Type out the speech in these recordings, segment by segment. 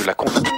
de la compagnie.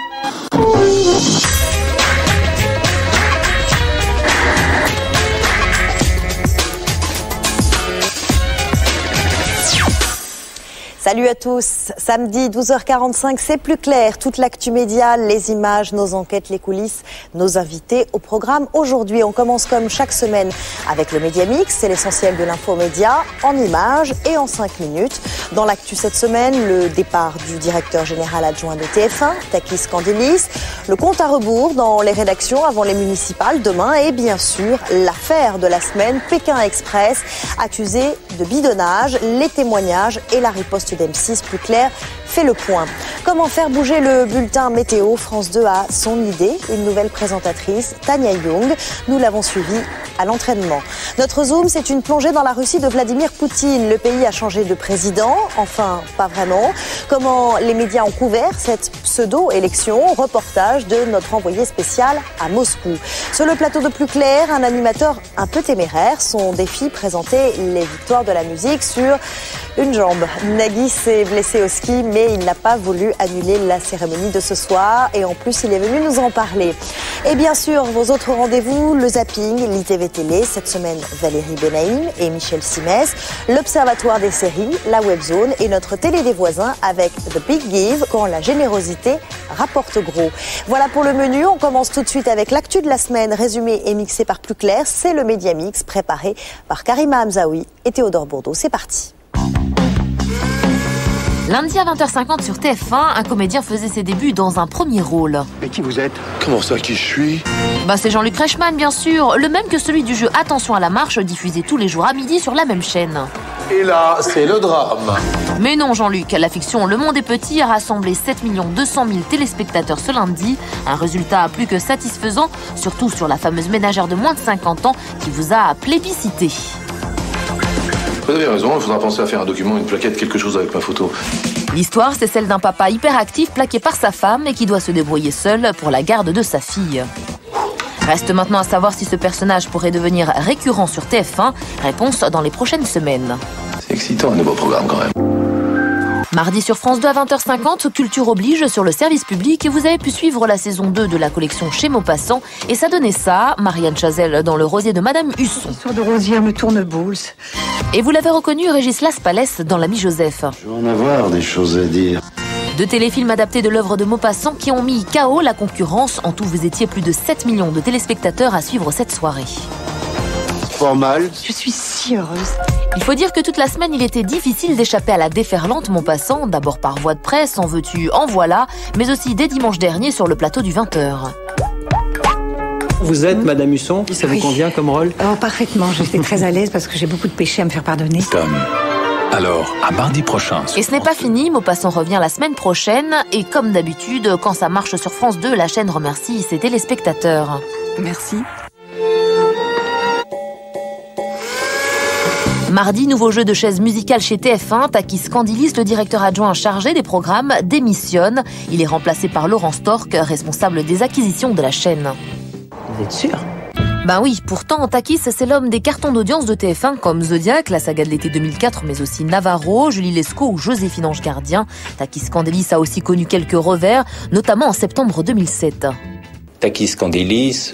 Salut à tous. Samedi 12h45, c'est plus clair. Toute l'actu média, les images, nos enquêtes, les coulisses, nos invités au programme. Aujourd'hui, on commence comme chaque semaine avec le Média Mix. C'est l'essentiel de l'info média en images et en 5 minutes. Dans l'actu cette semaine, le départ du directeur général adjoint de TF1, Takis Kandilis. Le compte à rebours dans les rédactions avant les municipales demain. Et bien sûr, l'affaire de la semaine, Pékin Express, accusé de bidonnage, les témoignages et la riposte d'M6 plus clair fait le point. Comment faire bouger le bulletin météo? France 2 a son idée, une nouvelle présentatrice, Tania Young. Nous l'avons suivie à l'entraînement. Notre Zoom, c'est une plongée dans la Russie de Vladimir Poutine. Le pays a changé de président, enfin pas vraiment. Comment les médias ont couvert cette pseudo-élection? Reportage de notre envoyé spécial à Moscou. Sur le plateau de Plus Clair, un animateur un peu téméraire. Son défi, présenter les victoires de la musique sur une jambe. Nagui s'est blessé au ski, mais il n'a pas voulu annuler la cérémonie de ce soir. Et en plus, il est venu nous en parler. Et bien sûr, vos autres rendez-vous, le zapping, l'ITV Télé. Cette semaine, Valérie Benaïm et Michel Simès. L'Observatoire des séries, la Webzone et notre télé des voisins avec The Big Give, quand la générosité rapporte gros. Voilà pour le menu. On commence tout de suite avec l'actu de la semaine, résumé et mixé par Plus Clair. C'est le Média Mix préparé par Karima Hamzaoui et Théodore Bourdeau. C'est parti. Lundi à 20h50 sur TF1, un comédien faisait ses débuts dans un premier rôle. Mais qui vous êtes? Comment ça, qui je suis? C'est Jean-Luc Reichmann, bien sûr, le même que celui du jeu Attention à la marche, diffusé tous les jours à midi sur la même chaîne. Et là, c'est le drame. Mais non, Jean-Luc, la fiction Le Monde est petit a rassemblé 7 200 000 téléspectateurs ce lundi. Un résultat plus que satisfaisant, surtout sur la fameuse ménagère de moins de 50 ans qui vous a plébiscité. Vous avez raison, il faudra penser à faire un document, une plaquette, quelque chose avec ma photo. L'histoire, c'est celle d'un papa hyperactif plaqué par sa femme et qui doit se débrouiller seul pour la garde de sa fille. Reste maintenant à savoir si ce personnage pourrait devenir récurrent sur TF1. Réponse dans les prochaines semaines. C'est excitant, un nouveau programme quand même. Mardi sur France 2 à 20h50, Culture oblige sur le service public et vous avez pu suivre la saison 2 de la collection Chez Maupassant et ça donnait ça, Marianne Chazelle dans Le Rosier de Madame Husson. L'histoire de Rosière me tourne boule. Et vous l'avez reconnu, Régis Laspalès dans L'Ami Joseph. Je vais en avoir des choses à dire. Deux téléfilms adaptés de l'œuvre de Maupassant qui ont mis KO la concurrence. En tout, vous étiez plus de 7 millions de téléspectateurs à suivre cette soirée. Pas mal. Je suis si heureuse. Il faut dire que toute la semaine, il était difficile d'échapper à la déferlante Maupassant, d'abord par voie de presse, en veux-tu, en voilà, mais aussi dès dimanche dernier sur le plateau du 20h. Vous êtes Madame Husson, ça vous convient comme rôle? Parfaitement, j'étais très à l'aise parce que j'ai beaucoup de péchés à me faire pardonner. Tom. Alors, à mardi prochain. Et ce n'est pas fini, Maupassant revient la semaine prochaine, et comme d'habitude, quand ça marche sur France 2, la chaîne remercie ses téléspectateurs. Merci. Mardi, nouveau jeu de chaises musicales chez TF1. Takis Kandilis, le directeur adjoint chargé des programmes, démissionne. Il est remplacé par Laurent Stork, responsable des acquisitions de la chaîne. Vous êtes sûr? Oui, pourtant, Takis, c'est l'homme des cartons d'audience de TF1 comme Zodiac, la saga de l'été 2004, mais aussi Navarro, Julie Lescaut ou Joséphine Ange Gardien. Takis Kandilis a aussi connu quelques revers, notamment en septembre 2007. Takis Kandilis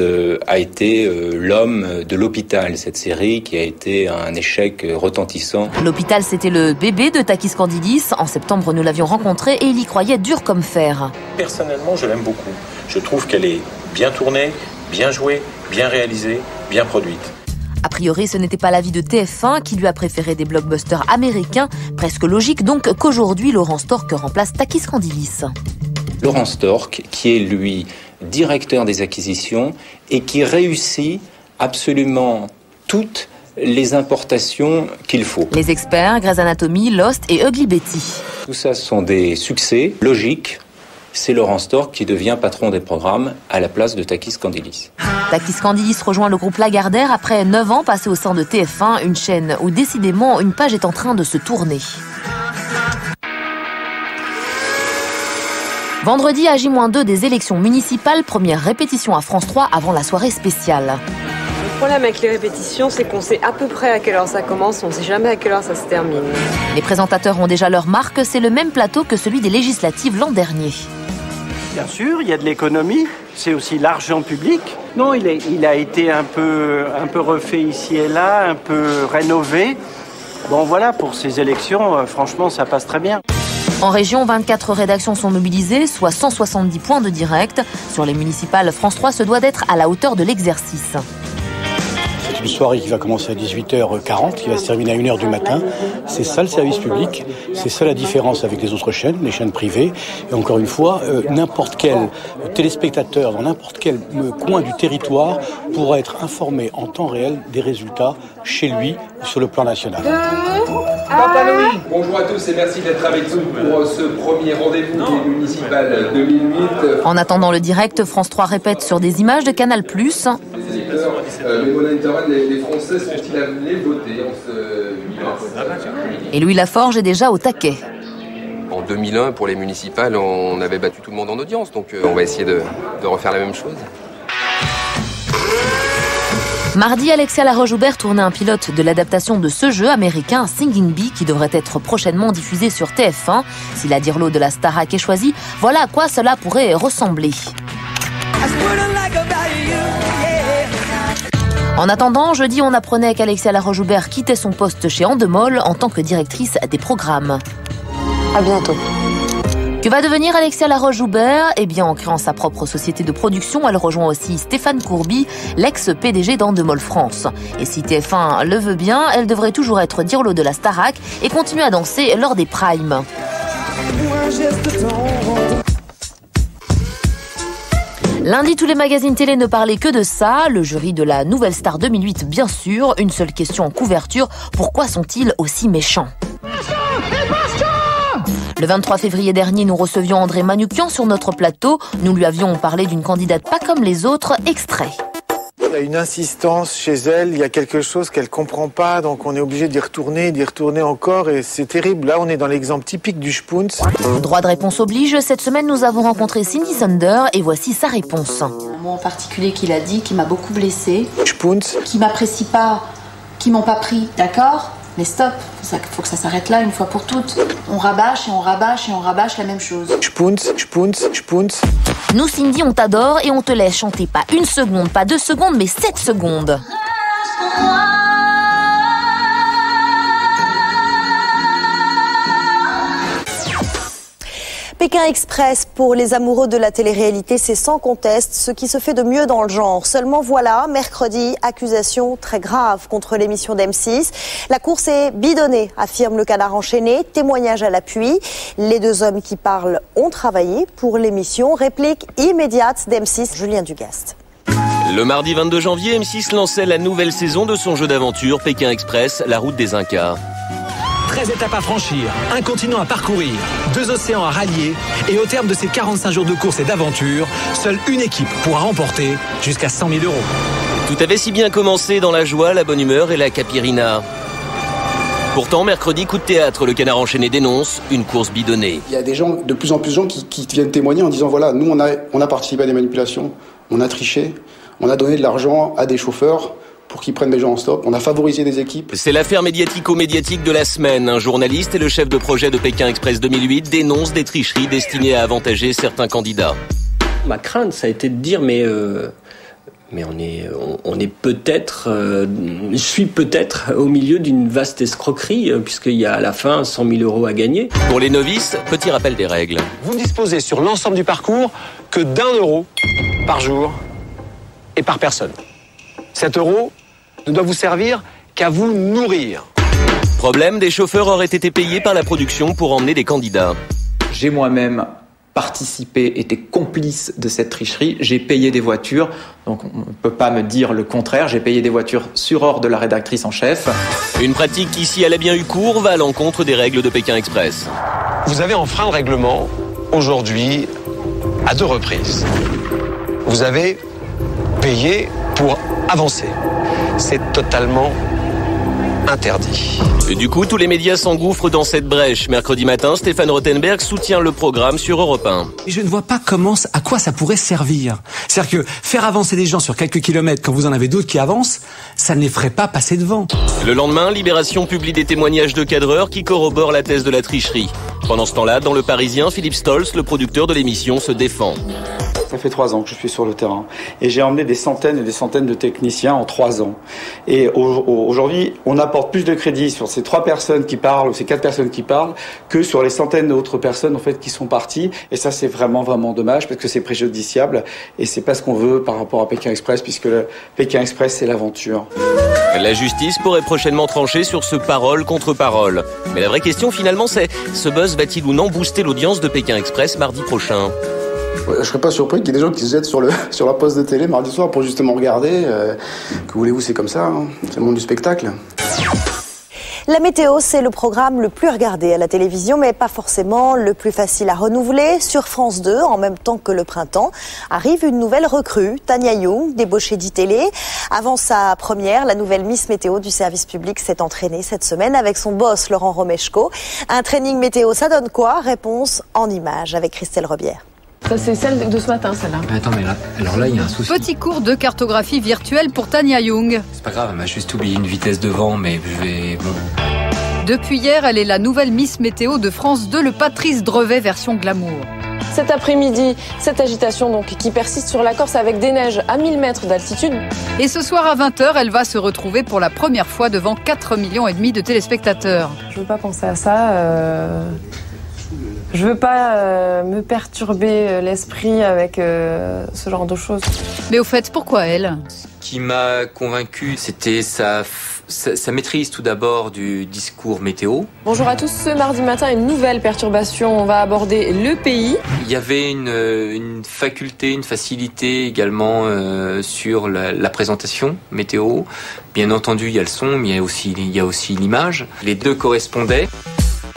a été l'homme de l'hôpital, cette série qui a été un échec retentissant. L'hôpital, c'était le bébé de Takis Kandilis. En septembre, nous l'avions rencontré et il y croyait dur comme fer. Personnellement, je l'aime beaucoup. Je trouve qu'elle est bien tournée, bien jouée, bien réalisée, bien produite. A priori, ce n'était pas l'avis de TF1 qui lui a préféré des blockbusters américains. Presque logique donc qu'aujourd'hui, Laurent Stork remplace Takis Kandilis. Laurent Stork, qui est lui directeur des acquisitions et qui réussit absolument toutes les importations qu'il faut. Les experts, Grey's Anatomy, Lost et Ugly Betty. Tout ça sont des succès logiques. C'est Laurent Stork qui devient patron des programmes à la place de Takis Kandilis. Takis Kandilis rejoint le groupe Lagardère après 9 ans passés au sein de TF1, une chaîne où décidément une page est en train de se tourner. Vendredi à J-2 des élections municipales, première répétition à France 3 avant la soirée spéciale. Le problème avec les répétitions, c'est qu'on sait à peu près à quelle heure ça commence, on ne sait jamais à quelle heure ça se termine. Les présentateurs ont déjà leur marque, c'est le même plateau que celui des législatives l'an dernier. Bien sûr, il y a de l'économie, c'est aussi l'argent public. Non, il a été un peu refait ici et là, un peu rénové. Bon voilà, pour ces élections, franchement, ça passe très bien. En région, 24 rédactions sont mobilisées, soit 170 points de direct. Sur les municipales, France 3 se doit d'être à la hauteur de l'exercice. C'est une soirée qui va commencer à 18h40, qui va se terminer à 1h du matin. C'est ça le service public, c'est ça la différence avec les autres chaînes, les chaînes privées. Et encore une fois, n'importe quel téléspectateur dans n'importe quel coin du territoire pourra être informé en temps réel des résultats chez lui sur le plan national. Bonjour à tous et merci d'être avec nous pour ce premier rendez-vous des municipales 2008. En attendant le direct, France 3 répète sur des images de Canal+. Les Français sont-ils amenés voter en ce 2001 Et Louis Laforge est déjà au taquet. En 2001, pour les municipales, on avait battu tout le monde en audience, donc on va essayer de refaire la même chose. Mardi, Alexia Laroche-Joubert tournait un pilote de l'adaptation de ce jeu américain Singing Bee qui devrait être prochainement diffusé sur TF1. Si la dirlo de la Starac est choisie, voilà à quoi cela pourrait ressembler. En attendant, jeudi, on apprenait qu'Alexia Laroche-Joubert quittait son poste chez Endemol en tant que directrice des programmes. À bientôt. Que va devenir Alexia Laroche-Joubert ? Eh bien, en créant sa propre société de production, elle rejoint aussi Stéphane Courby, l'ex-PDG d'Endemol France. Et si TF1 le veut bien, elle devrait toujours être dirlo de la Starac et continuer à danser lors des primes. Lundi, tous les magazines télé ne parlaient que de ça. Le jury de la Nouvelle Star 2008, bien sûr. Une seule question en couverture. Pourquoi sont-ils aussi méchants ? Le 23 février dernier, nous recevions André Manoukian sur notre plateau. Nous lui avions parlé d'une candidate pas comme les autres. Extrait. Il y a une insistance chez elle, il y a quelque chose qu'elle comprend pas, donc on est obligé d'y retourner encore, et c'est terrible. Là, on est dans l'exemple typique du Spoons. Droit de réponse oblige. Cette semaine, nous avons rencontré Cindy Sander et voici sa réponse. Un mot en particulier qu'il a dit, qui m'a beaucoup blessée. Spoons. Qui m'apprécient pas, qui m'ont pas pris, d'accord ? Mais stop, faut que ça s'arrête là une fois pour toutes. On rabâche et on rabâche et on rabâche la même chose. Spoons. Nous, Cindy, on t'adore et on te laisse chanter pas 1 seconde, pas 2 secondes, mais 7 secondes. Pékin Express, pour les amoureux de la télé-réalité, c'est sans conteste ce qui se fait de mieux dans le genre. Seulement voilà, mercredi, accusation très grave contre l'émission d'M6. La course est bidonnée, affirme le Canard enchaîné, témoignage à l'appui. Les 2 hommes qui parlent ont travaillé pour l'émission. Réplique immédiate d'M6, Julien Dugast. Le mardi 22 janvier, M6 lançait la nouvelle saison de son jeu d'aventure Pékin Express, la route des Incas. 13 étapes à franchir, un continent à parcourir, 2 océans à rallier, et au terme de ces 45 jours de course et d'aventure, seule une équipe pourra remporter jusqu'à 100 000 €. Tout avait si bien commencé dans la joie, la bonne humeur et la capirina. Pourtant, mercredi, coup de théâtre, le Canard enchaîné dénonce une course bidonnée. Il y a des gens, de plus en plus de gens qui viennent témoigner en disant voilà, nous on a participé à des manipulations, on a triché, on a donné de l'argent à des chauffeurs pour qu'ils prennent des gens en stop. On a favorisé des équipes. C'est l'affaire médiatico-médiatique de la semaine. Un journaliste et le chef de projet de Pékin Express 2008 dénoncent des tricheries destinées à avantager certains candidats. Ma crainte, ça a été de dire mais on est peut-être, je suis peut-être au milieu d'une vaste escroquerie puisqu'il y a à la fin 100 000 € à gagner. Pour les novices, petit rappel des règles. Vous ne disposez sur l'ensemble du parcours que d'1 € par jour et par personne. Cet euro ne doit vous servir qu'à vous nourrir. Problème, des chauffeurs auraient été payés par la production pour emmener des candidats. J'ai moi-même participé, été complice de cette tricherie. J'ai payé des voitures, donc on ne peut pas me dire le contraire. J'ai payé des voitures sur ordre de la rédactrice en chef. Une pratique qui, si elle a bien eu cours, va à l'encontre des règles de Pékin Express. Vous avez enfreint le règlement aujourd'hui à 2 reprises. Vous avez payé pour avancer. C'est totalement interdit. Et du coup, tous les médias s'engouffrent dans cette brèche. Mercredi matin, Stéphane Rothenberg soutient le programme sur Europe 1. Et je ne vois pas à quoi ça pourrait servir. C'est-à-dire que faire avancer des gens sur quelques kilomètres quand vous en avez d'autres qui avancent, ça ne les ferait pas passer devant. Le lendemain, Libération publie des témoignages de cadreurs qui corroborent la thèse de la tricherie. Pendant ce temps-là, dans Le Parisien, Philippe Stolz, le producteur de l'émission, se défend. Ça fait 3 ans que je suis sur le terrain et j'ai emmené des centaines et des centaines de techniciens en 3 ans. Et aujourd'hui, on apporte plus de crédit sur ces 3 personnes qui parlent ou ces 4 personnes qui parlent que sur les centaines d'autres personnes en fait qui sont parties. Et ça, c'est vraiment dommage parce que c'est préjudiciable et c'est pas ce qu'on veut par rapport à Pékin Express puisque le Pékin Express, c'est l'aventure. La justice pourrait prochainement trancher sur ce parole contre parole. Mais la vraie question finalement, c'est ce buzz va-t-il ou non booster l'audience de Pékin Express mardi prochain ? Je serais pas surpris qu'il y ait des gens qui se jettent sur la poste de télé mardi soir pour justement regarder. Que voulez-vous, c'est comme ça, hein. C'est le monde du spectacle. La météo, c'est le programme le plus regardé à la télévision, mais pas forcément le plus facile à renouveler. Sur France 2, en même temps que le printemps, arrive une nouvelle recrue, Tania Young, débauchée d'ITélé. Avant sa première, la nouvelle Miss Météo du service public s'est entraînée cette semaine avec son boss Laurent Romeshko. Un training météo, ça donne quoi ? Réponse en images avec Christelle Rebière. Ça, c'est celle de ce matin, celle-là. Attends, mais là, alors là, il y a un souci. Petit cours de cartographie virtuelle pour Tania Young. C'est pas grave, elle m'a juste oublié une vitesse de vent, mais je vais... Bon. Depuis hier, elle est la nouvelle Miss Météo de France 2, le Patrice Drevet version glamour. Cet après-midi, cette agitation donc qui persiste sur la Corse avec des neiges à 1000 mètres d'altitude. Et ce soir à 20h, elle va se retrouver pour la première fois devant 4,5 millions de téléspectateurs. Je veux pas penser à ça. Je veux pas me perturber l'esprit avec ce genre de choses. Mais au fait, pourquoi elle ? Ce qui m'a convaincu, c'était sa maîtrise tout d'abord du discours météo. Bonjour à tous, ce mardi matin, une nouvelle perturbation. On va aborder le pays. Il y avait une faculté, une facilité également sur la présentation météo. Bien entendu, il y a le son, mais il y a aussi l'image. Les deux correspondaient.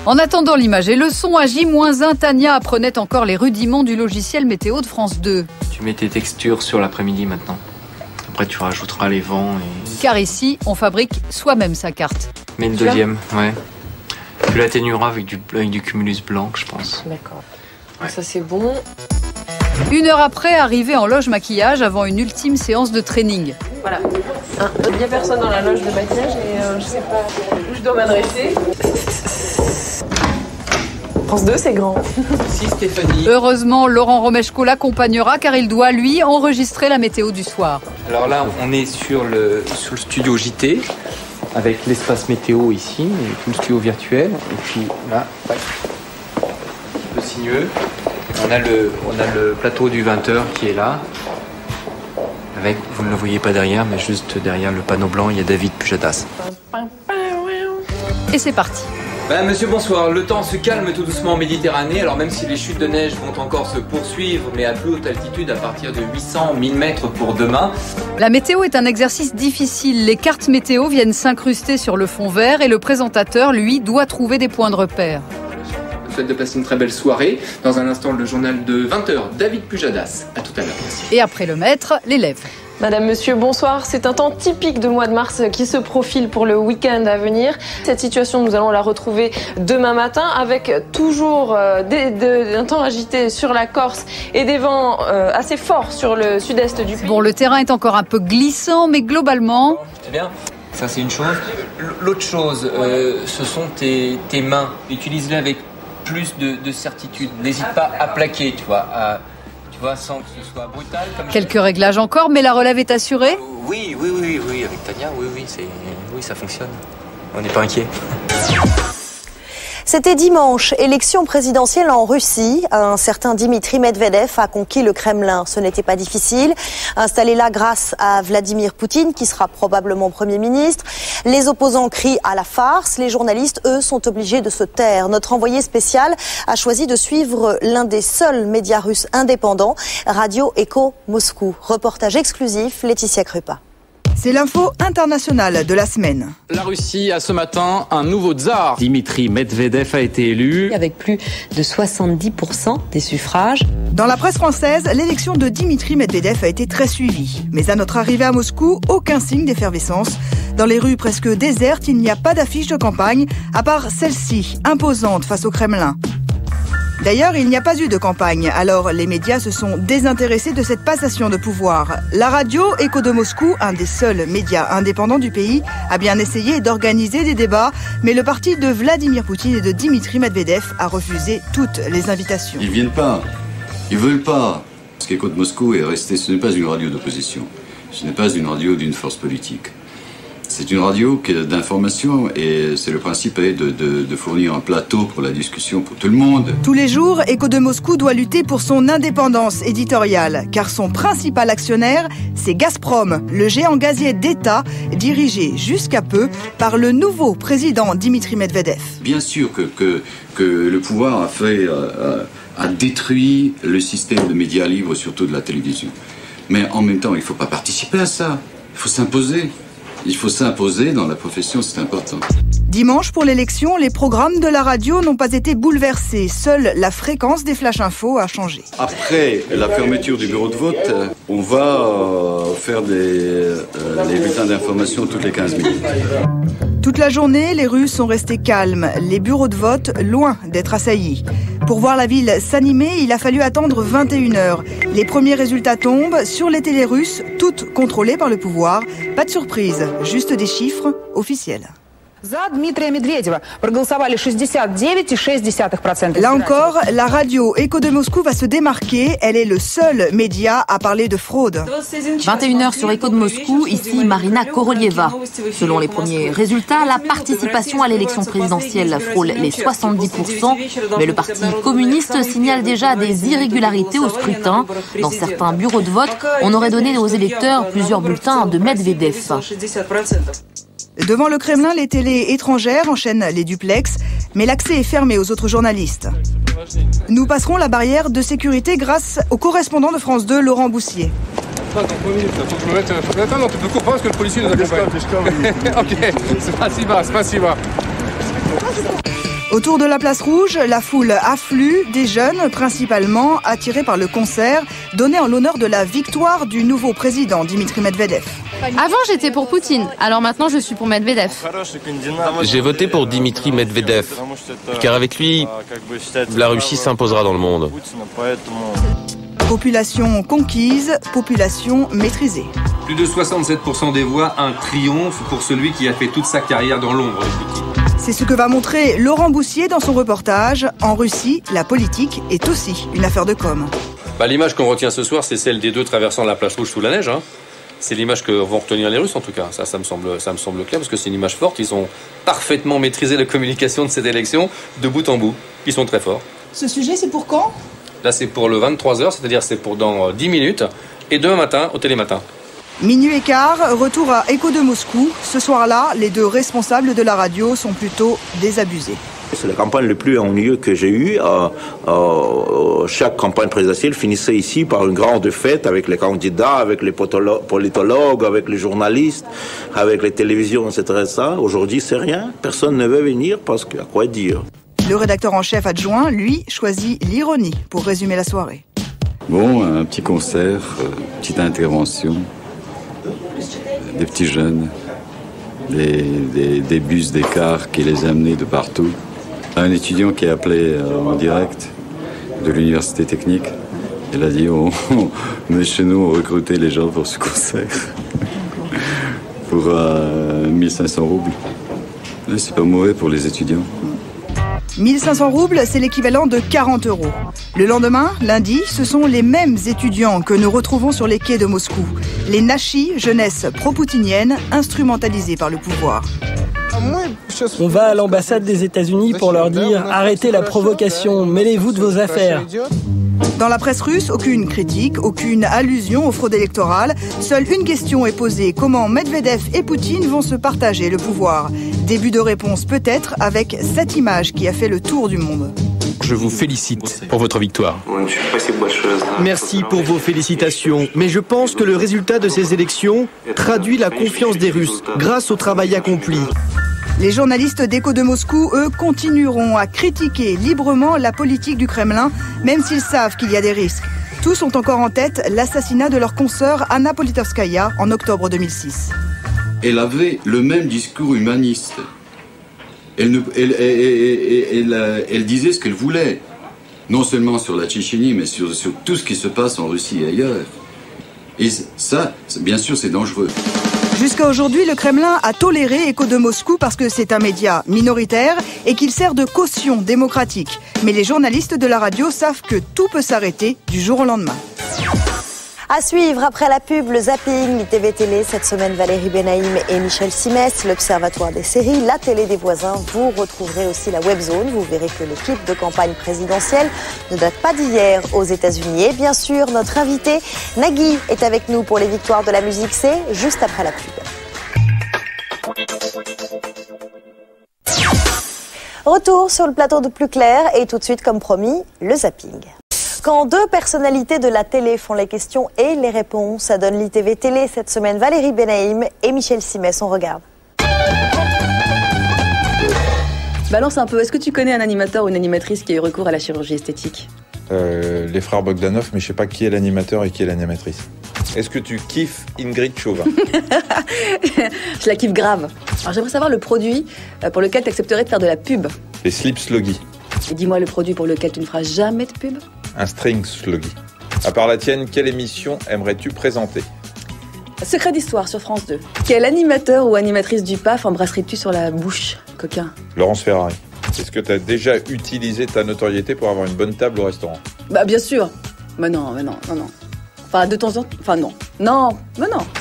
En attendant l'image et le son, à J-1, Tania apprenait encore les rudiments du logiciel météo de France 2. Tu mets tes textures sur l'après-midi maintenant. Après, tu rajouteras les vents. Car ici, on fabrique soi-même sa carte. Mais une deuxième, ouais. Tu l'atténueras avec du cumulus blanc, je pense. D'accord. Ouais. Ça, c'est bon. 1 heure après, arrivé en loge maquillage avant une ultime séance de training. Voilà. Il n'y a personne dans la loge de maquillage et je sais pas où je dois m'adresser. France 2, c'est grand. Si, Stéphanie. Heureusement, Laurent Romeshko l'accompagnera car il doit, lui, enregistrer la météo du soir. Alors là, on est sur le studio JT, avec l'espace météo ici, et tout le studio virtuel. Et puis là, un petit peu sinueux. On a le plateau du 20h qui est là. Avec, vous ne le voyez pas derrière, mais juste derrière le panneau blanc, il y a David Pujadas. Et c'est parti. Madame, monsieur, bonsoir. Le temps se calme tout doucement en Méditerranée. Alors même si les chutes de neige vont encore se poursuivre, mais à plus haute altitude, à partir de 800-1000 mètres pour demain. La météo est un exercice difficile. Les cartes météo viennent s'incruster sur le fond vert et le présentateur, lui, doit trouver des points de repère. Je vous souhaite de passer une très belle soirée. Dans un instant, le journal de 20h, David Pujadas. À tout à l'heure. Merci. Et après le maître, l'élève. Madame, monsieur, bonsoir. C'est un temps typique de mois de mars qui se profile pour le week-end à venir. Cette situation, nous allons la retrouver demain matin avec toujours un temps agité sur la Corse et des vents assez forts sur le sud-est du pays. Bon, le terrain est encore un peu glissant, mais globalement... C'est bien. Ça, c'est une chose. L'autre chose, ce sont tes mains. Utilise-les avec plus de certitude. N'hésite pas à plaquer, tu vois, sans que ce soit brutal. Quelques réglages encore, mais la relève est assurée ? Oui, avec Tania, oui, ça fonctionne. On n'est pas inquiet. C'était dimanche, élection présidentielle en Russie. Un certain Dimitri Medvedev a conquis le Kremlin. Ce n'était pas difficile. Installé là grâce à Vladimir Poutine, qui sera probablement Premier ministre. Les opposants crient à la farce. Les journalistes, eux, sont obligés de se taire. Notre envoyé spécial a choisi de suivre l'un des seuls médias russes indépendants, Radio Echo Moscou. Reportage exclusif, Laetitia Krupa. C'est l'info internationale de la semaine. La Russie a ce matin un nouveau tsar. Dimitri Medvedev a été élu. Avec plus de 70% des suffrages. Dans la presse française, l'élection de Dimitri Medvedev a été très suivie. Mais à notre arrivée à Moscou, aucun signe d'effervescence. Dans les rues presque désertes, il n'y a pas d'affiche de campagne, à part celle-ci, imposante face au Kremlin. D'ailleurs, il n'y a pas eu de campagne, alors les médias se sont désintéressés de cette passation de pouvoir. La radio Écho de Moscou, un des seuls médias indépendants du pays, a bien essayé d'organiser des débats, mais le parti de Vladimir Poutine et de Dimitri Medvedev a refusé toutes les invitations. Ils viennent pas, ils veulent pas. Parce qu'Écho de Moscou est resté, ce n'est pas une radio d'opposition, ce n'est pas une radio d'une force politique. C'est une radio d'information et c'est le principe est de fournir un plateau pour la discussion pour tout le monde. Tous les jours, Écho de Moscou doit lutter pour son indépendance éditoriale, car son principal actionnaire, c'est Gazprom, le géant gazier d'État, dirigé jusqu'à peu par le nouveau président Dimitri Medvedev. Bien sûr que le pouvoir a détruit le système de médias libres, surtout de la télévision. Mais en même temps, il ne faut pas participer à ça. Il faut s'imposer. Il faut s'imposer dans la profession, c'est important. Dimanche, pour l'élection, les programmes de la radio n'ont pas été bouleversés. Seule la fréquence des flash infos a changé. Après la fermeture du bureau de vote, on va faire les bulletins d'information toutes les 15 minutes. Toute la journée, les rues sont restées calmes, les bureaux de vote loin d'être assaillis. Pour voir la ville s'animer, il a fallu attendre 21h. Les premiers résultats tombent sur les télés russes, toutes contrôlées par le pouvoir. Pas de surprise, juste des chiffres officiels. Là encore, la radio Écho de Moscou va se démarquer. Elle est le seul média à parler de fraude. 21h sur Écho de Moscou, ici Marina Korolieva. Selon les premiers résultats, la participation à l'élection présidentielle frôle les 70%, mais le parti communiste signale déjà des irrégularités au scrutin. Dans certains bureaux de vote, on aurait donné aux électeurs plusieurs bulletins de Medvedev. Devant le Kremlin, les télés étrangères enchaînent les duplex, mais l'accès est fermé aux autres journalistes. Nous passerons la barrière de sécurité grâce au correspondant de France 2, Laurent Boussier. Attends, tu peux comprendre ce que le policier nous accompagne. Ok, c'est pas si bas. Autour de la place rouge, la foule afflue, des jeunes principalement attirés par le concert donné en l'honneur de la victoire du nouveau président Dimitri Medvedev. Avant, j'étais pour Poutine, alors maintenant je suis pour Medvedev. J'ai voté pour Dimitri Medvedev, car avec lui, la Russie s'imposera dans le monde. Population conquise, population maîtrisée. Plus de 67% des voix, un triomphe pour celui qui a fait toute sa carrière dans l'ombre de Poutine. C'est ce que va montrer Laurent Boussier dans son reportage. En Russie, la politique est aussi une affaire de com'. L'image qu'on retient ce soir, c'est celle des deux traversant la place rouge sous la neige. C'est l'image que vont retenir les Russes en tout cas. Ça me semble clair parce que c'est une image forte. Ils ont parfaitement maîtrisé la communication de cette élection de bout en bout. Ils sont très forts. Ce sujet, c'est pour quand ? Là, c'est pour le 23h, c'est-à-dire c'est pour dans 10 minutes. Et demain matin, au Télématin. Minuit et quart, retour à Écho de Moscou. Ce soir-là, les deux responsables de la radio sont plutôt désabusés. C'est la campagne la plus ennuyeuse que j'ai eue. Chaque campagne présidentielle finissait ici par une grande fête avec les candidats, avec les politologues, avec les journalistes, avec les télévisions, etc. Aujourd'hui, c'est rien. Personne ne veut venir parce qu'à quoi dire. Le rédacteur en chef adjoint, lui, choisit l'ironie pour résumer la soirée. Bon, un petit concert, petite intervention, des petits jeunes, des bus, des cars qui les amenaient de partout. Un étudiant qui a appelé en direct de l'université technique. Il a dit mais chez nous, on recrutait les gens pour ce concert. Pour 1500 roubles. C'est pas mauvais pour les étudiants. 1500 roubles, c'est l'équivalent de 40 €. Le lendemain, lundi, ce sont les mêmes étudiants que nous retrouvons sur les quais de Moscou. Les Nachi, jeunesse pro-poutinienne, instrumentalisée par le pouvoir. On va à l'ambassade des États-Unis pour leur dire « Arrêtez la provocation, mêlez-vous de vos affaires ». Dans la presse russe, aucune critique, aucune allusion aux fraudes électorales. Seule une question est posée. Comment Medvedev et Poutine vont se partager le pouvoir ? Début de réponse peut-être avec cette image qui a fait le tour du monde. Je vous félicite pour votre victoire. Merci pour vos félicitations, mais je pense que le résultat de ces élections traduit la confiance des Russes grâce au travail accompli. Les journalistes d'Écho de Moscou, eux, continueront à critiquer librement la politique du Kremlin, même s'ils savent qu'il y a des risques. Tous ont encore en tête l'assassinat de leur consoeur Anna Politkovskaya en octobre 2006. Elle avait le même discours humaniste. Elle disait ce qu'elle voulait. non seulement sur la Tchétchénie, mais sur tout ce qui se passe en Russie et ailleurs. Et ça, bien sûr, c'est dangereux. Jusqu'à aujourd'hui, le Kremlin a toléré Écho de Moscou parce que c'est un média minoritaire et qu'il sert de caution démocratique. Mais les journalistes de la radio savent que tout peut s'arrêter du jour au lendemain. À suivre après la pub, le zapping, l'ITV Télé. Cette semaine, Valérie Benaïm et Michel Simès, l'Observatoire des séries, la télé des voisins. Vous retrouverez aussi la Webzone. Vous verrez que l'équipe de campagne présidentielle ne date pas d'hier aux États-Unis. Et bien sûr, notre invité, Nagui, est avec nous pour les victoires de la musique. C'est juste après la pub. Retour sur le plateau de Plus Clair et tout de suite, comme promis, le zapping. Quand deux personnalités de la télé font les questions et les réponses, ça donne l'ITV Télé cette semaine. Valérie Benaïm et Michel Simès, on regarde. Balance un peu, est-ce que tu connais un animateur ou une animatrice qui a eu recours à la chirurgie esthétique ? Les frères Bogdanov, mais je sais pas qui est l'animateur et qui est l'animatrice. Est-ce que tu kiffes Ingrid Chauvin ? Je la kiffe grave. Alors j'aimerais savoir le produit pour lequel tu accepterais de faire de la pub. Les slips Sloggy. Et dis-moi le produit pour lequel tu ne feras jamais de pub. Un string Sloggy. À part la tienne, quelle émission aimerais-tu présenter ? Secret d'histoire sur France 2. Quel animateur ou animatrice du PAF embrasserais-tu sur la bouche, coquin ? Laurence Ferrari. Est-ce que tu as déjà utilisé ta notoriété pour avoir une bonne table au restaurant ? Bah bien sûr. Mais non. Enfin, de temps en temps... Enfin, non. Non.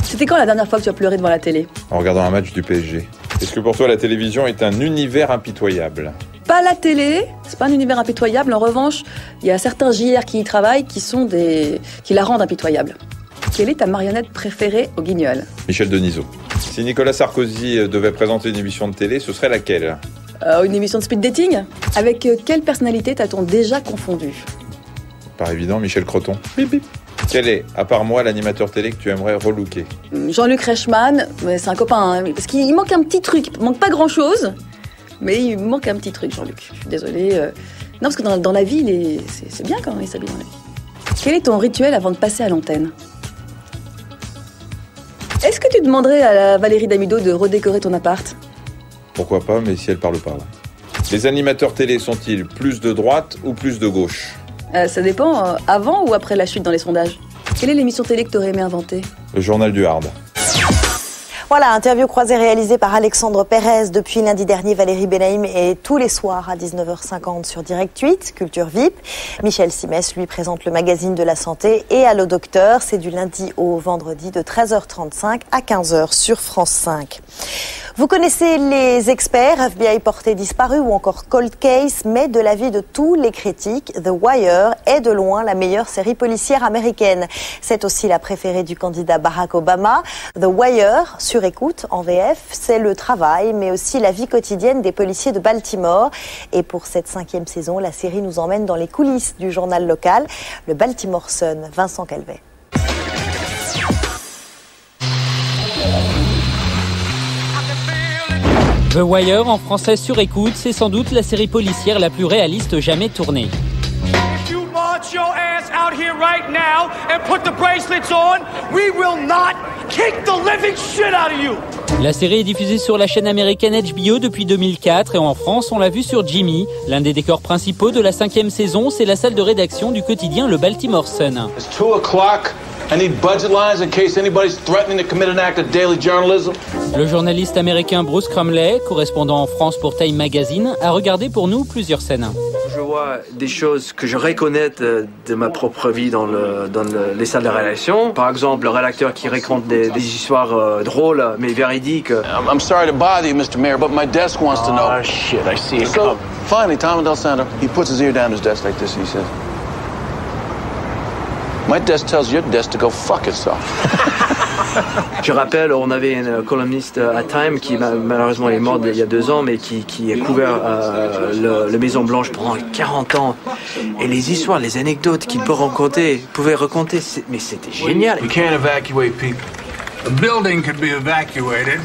C'était quand la dernière fois que tu as pleuré devant la télé ? En regardant un match du PSG. Est-ce que pour toi, la télévision est un univers impitoyable ? Pas la télé, c'est pas un univers impitoyable. En revanche, il y a certains JR qui y travaillent qui la rendent impitoyable. Quelle est ta marionnette préférée au Guignol ? Michel Denisot. Si Nicolas Sarkozy devait présenter une émission de télé, ce serait laquelle ? Une émission de speed dating ? Avec quelle personnalité t'a-t-on déjà confondu ? Par évident, Michel Croton. Bip bip. Quel est, à part moi, l'animateur télé que tu aimerais relooker ? Jean-Luc Reichmann, mais c'est un copain, hein, parce qu'il manque un petit truc. Il manque pas grand-chose, mais il manque un petit truc, Jean-Luc. Je suis désolée. Non, parce que dans la vie, c'est bien quand il s'habille dans la vie. Quel est ton rituel avant de passer à l'antenne ? Est-ce que tu demanderais à la Valérie Damido de redécorer ton appart ? Pourquoi pas, mais si elle parle pas, ouais. Les animateurs télé sont-ils plus de droite ou plus de gauche ? Ça dépend, avant ou après la chute dans les sondages. Quelle est l'émission télé que tu aurais aimé inventer ? Le journal du Hard. Voilà, interview croisée réalisée par Alexandre Pérez. Depuis lundi dernier, Valérie Benaïm est tous les soirs à 19h50 sur Direct 8, Culture VIP. Michel Simès, lui, présente le magazine de la santé et Allo Docteur. C'est du lundi au vendredi de 13h35 à 15h sur France 5. Vous connaissez les experts, FBI porté disparu ou encore Cold Case, mais de l'avis de tous les critiques, The Wire est de loin la meilleure série policière américaine. C'est aussi la préférée du candidat Barack Obama. The Wire, sur écoute en VF, c'est le travail, mais aussi la vie quotidienne des policiers de Baltimore. Et pour cette 5e saison, la série nous emmène dans les coulisses du journal local, le Baltimore Sun. Vincent Calvet. The Wire, en français sur écoute, c'est sans doute la série policière la plus réaliste jamais tournée. La série est diffusée sur la chaîne américaine HBO depuis 2004 et en France, on l'a vue sur Jimmy. L'un des décors principaux de la 5e saison, c'est la salle de rédaction du quotidien Le Baltimore Sun. It's 2 o'clock. I need budget lines in case anybody's threatening to commit an act of daily journalism. Le journaliste américain Bruce Crumley, correspondant en France pour Time Magazine, a regardé pour nous plusieurs scènes. Je vois des choses que je reconnais de ma propre vie dans les salles de rédaction. Par exemple, le rédacteur qui raconte des histoires drôles mais véridiques. I'm sorry to bother you, Mr. Mayor, but my desk wants to know. Oh shit, I see it. So, finally, Tom Del Santo, he puts his ear down to his desk like this, he says, "My desk tells your desk to go fuck itself." Je rappelle, on avait une columniste à Time qui malheureusement est morte il y a 2 ans, mais qui a couvert la Maison Blanche pendant 40 ans. Et les histoires, les anecdotes qu'il pouvait raconter, mais c'était génial. We can't evacuate people. A building could be evacuated.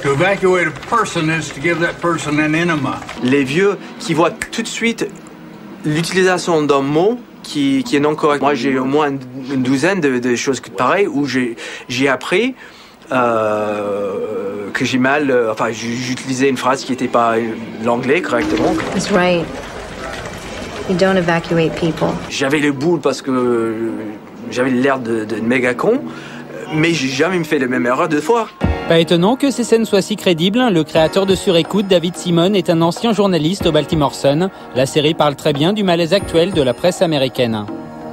To evacuate a person is to give that person an enema. Les vieux qui voient tout de suite l'utilisation d'un mot qui est non correct. Moi, j'ai au moins une douzaine de choses pareilles où j'ai appris que j'ai mal... j'utilisais une phrase qui n'était pas l'anglais correctement. That's right. You don't evacuate people. J'avais le boule parce que j'avais l'air de méga con, mais j'ai jamais fait la même erreur 2 fois. Pas étonnant que ces scènes soient si crédibles, le créateur de Surécoute, David Simon, est un ancien journaliste au Baltimore Sun. La série parle très bien du malaise actuel de la presse américaine.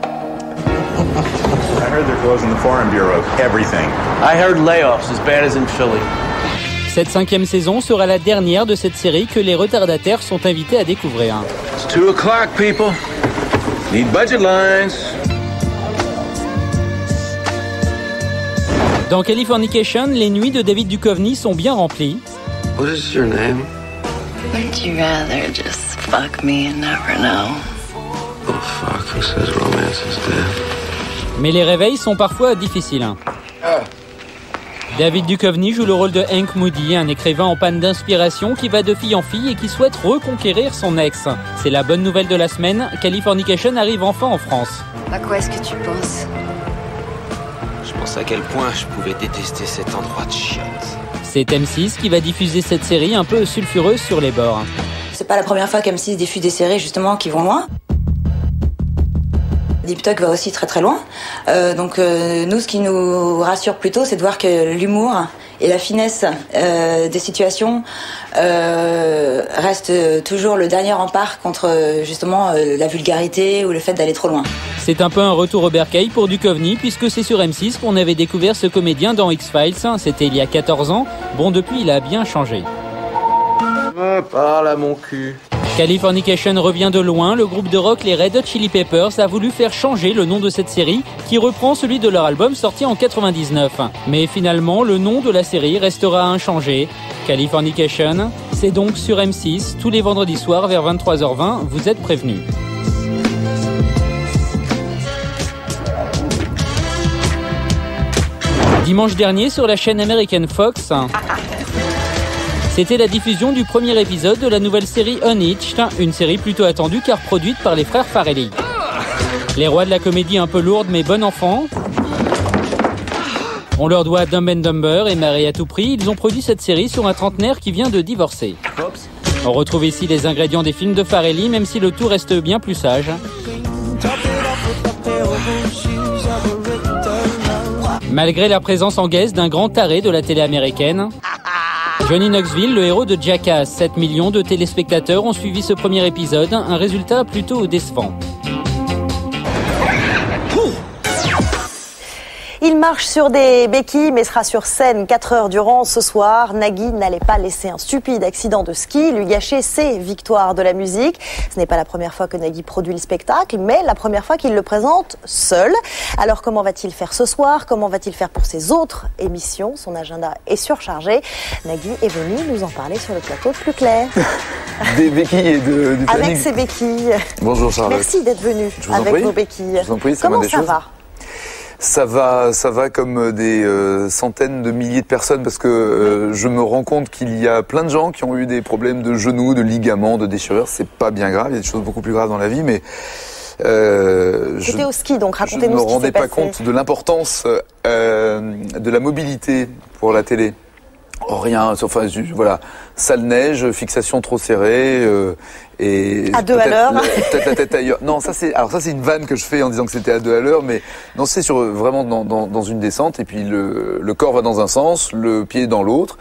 I heard they're closing the Foreign Bureau. Everything. I heard layoffs as bad as in Philly. Cette 5e saison sera la dernière de cette série que les retardataires sont invités à découvrir. It's 2 o'clock, people. Need budget lines. Dans Californication, les nuits de David Duchovny sont bien remplies. What is your name? Would you rather just fuck me and never know? Oh fuck, who says romance is dead? Mais les réveils sont parfois difficiles. David Duchovny joue le rôle de Hank Moody, un écrivain en panne d'inspiration qui va de fille en fille et qui souhaite reconquérir son ex. C'est la bonne nouvelle de la semaine, Californication arrive enfin en France. À quoi est-ce que tu penses? Je pense à quel point je pouvais détester cet endroit de chiottes. C'est M6 qui va diffuser cette série un peu sulfureuse sur les bords. C'est pas la première fois qu'M6 diffuse des séries justement qui vont loin. Deep Talk va aussi très très loin. Donc nous, ce qui nous rassure plutôt, c'est de voir que l'humour et la finesse des situations restent toujours le dernier rempart contre justement la vulgarité ou le fait d'aller trop loin. C'est un peu un retour au bercail pour Duchovny, puisque c'est sur M6 qu'on avait découvert ce comédien dans X-Files. C'était il y a 14 ans. Bon, depuis, il a bien changé. Parle à mon cul. Californication revient de loin. Le groupe de rock les Red Hot Chili Peppers a voulu faire changer le nom de cette série, qui reprend celui de leur album sorti en 99. Mais finalement, le nom de la série restera inchangé. Californication, c'est donc sur M6, tous les vendredis soirs vers 23h20, vous êtes prévenus. Dimanche dernier, sur la chaîne américaine Fox, c'était la diffusion du premier épisode de la nouvelle série Unhitched, une série plutôt attendue car produite par les frères Farrelly. Les rois de la comédie un peu lourde mais bon enfant. On leur doit Dumb and Dumber et Marier à tout prix. Ils ont produit cette série sur un trentenaire qui vient de divorcer. On retrouve ici les ingrédients des films de Farrelly, même si le tout reste bien plus sage. Malgré la présence en guest d'un grand taré de la télé américaine, Johnny Knoxville, le héros de Jackass. 7 millions de téléspectateurs ont suivi ce premier épisode, un résultat plutôt décevant. Il marche sur des béquilles mais sera sur scène 4 heures durant ce soir. Nagui n'allait pas laisser un stupide accident de ski lui gâcher ses victoires de la musique. Ce n'est pas la première fois que Nagui produit le spectacle, mais la première fois qu'il le présente seul. Alors comment va-t-il faire ce soir? Comment va-t-il faire pour ses autres émissions? Son agenda est surchargé. Nagui est venu nous en parler sur le plateau de Plus Clair. Des béquilles et du planning. Avec ses béquilles. Bonjour Charlotte. Merci d'être venu avec vos béquilles. Je vous en prie, c'est comment des ça choses. Va? Ça va comme des centaines de milliers de personnes parce que je me rends compte qu'il y a plein de gens qui ont eu des problèmes de genoux, de ligaments, de déchirures. C'est pas bien grave, il y a des choses beaucoup plus graves dans la vie, mais C'était au ski, donc racontez-nous ce qui s'est passé. Je ne me rendais pas compte de l'importance de la mobilité pour la télé. Oh, rien, enfin, voilà, sale neige, fixation trop serrée, et à 2 à l'heure. Peut-être la tête ailleurs. Non, ça c'est une vanne que je fais en disant que c'était à 2 à l'heure, mais non, c'est vraiment dans une descente, et puis le corps va dans un sens, le pied dans l'autre.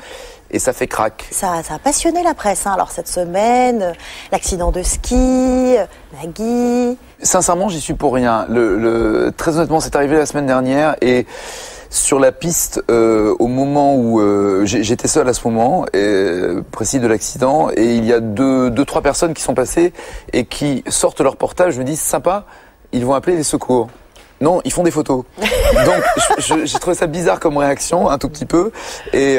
Et ça fait crack. Ça a passionné la presse. Alors cette semaine, l'accident de ski, Nagui. Sincèrement, j'y suis pour rien. Très honnêtement, c'est arrivé la semaine dernière et sur la piste, au moment où j'étais seul à ce moment, précis de l'accident, et il y a deux, trois personnes qui sont passées et qui sortent leur portable. Je me dis, c'est sympa, ils vont appeler les secours. Non, ils font des photos. Donc, j'ai trouvé ça bizarre comme réaction, un tout petit peu. Et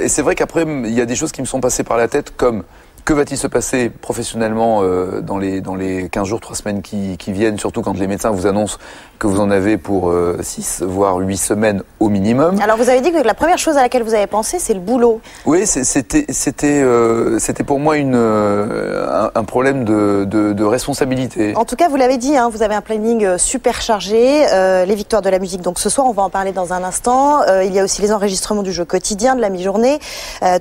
c'est vrai qu'après, il y a des choses qui me sont passées par la tête, comme que va-t-il se passer professionnellement dans les 15 jours, 3 semaines qui viennent, surtout quand les médecins vous annoncent que vous en avez pour 6, voire 8 semaines au minimum. Alors, vous avez dit que la première chose à laquelle vous avez pensé, c'est le boulot. Oui, c'était pour moi un problème de responsabilité. En tout cas, vous l'avez dit, hein, vous avez un planning super chargé. Les victoires de la musique, donc ce soir, on va en parler dans un instant. Il y a aussi les enregistrements du jeu quotidien, de la mi-journée.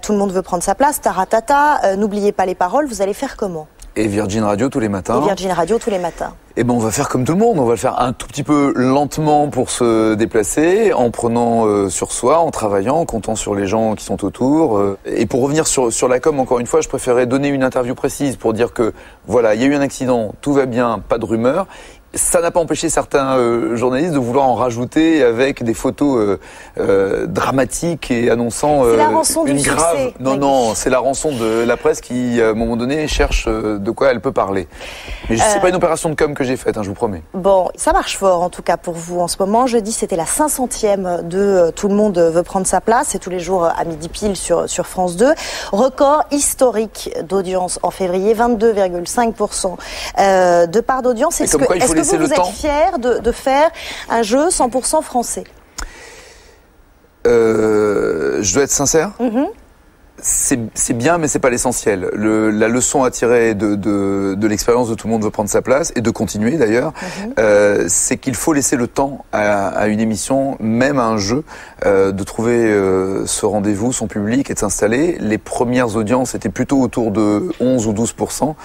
Tout le monde veut prendre sa place. Taratata. N'oubliez pas les paroles. Vous allez faire comment ? Et Virgin Radio tous les matins. Et Virgin Radio tous les matins. Et ben on va faire comme tout le monde, on va le faire un tout petit peu lentement pour se déplacer, en prenant sur soi, en travaillant, en comptant sur les gens qui sont autour. Et pour revenir sur la com, encore une fois, je préférais donner une interview précise pour dire que voilà, il y a eu un accident, tout va bien, pas de rumeurs. Ça n'a pas empêché certains journalistes de vouloir en rajouter avec des photos dramatiques et annonçant c'est la rançon une du grave. Succès. Non, c'est la rançon de la presse qui, à un moment donné, cherche de quoi elle peut parler. Mais c'est pas une opération de com que j'ai faite, je vous promets. Bon, ça marche fort en tout cas pour vous en ce moment. Jeudi, c'était la 500e de Tout le monde veut prendre sa place. C'est tous les jours à midi pile sur France 2. Record historique d'audience en février, 22,5% de part d'audience. Est-ce que vous êtes fier de faire un jeu 100% français? Je dois être sincère. C'est bien, mais c'est pas l'essentiel. La leçon à tirer de l'expérience de Tout le monde veut prendre sa place, et de continuer d'ailleurs, c'est qu'il faut laisser le temps à une émission, même à un jeu, de trouver ce rendez-vous, son public, et de s'installer. Les premières audiences étaient plutôt autour de 11 ou 12%,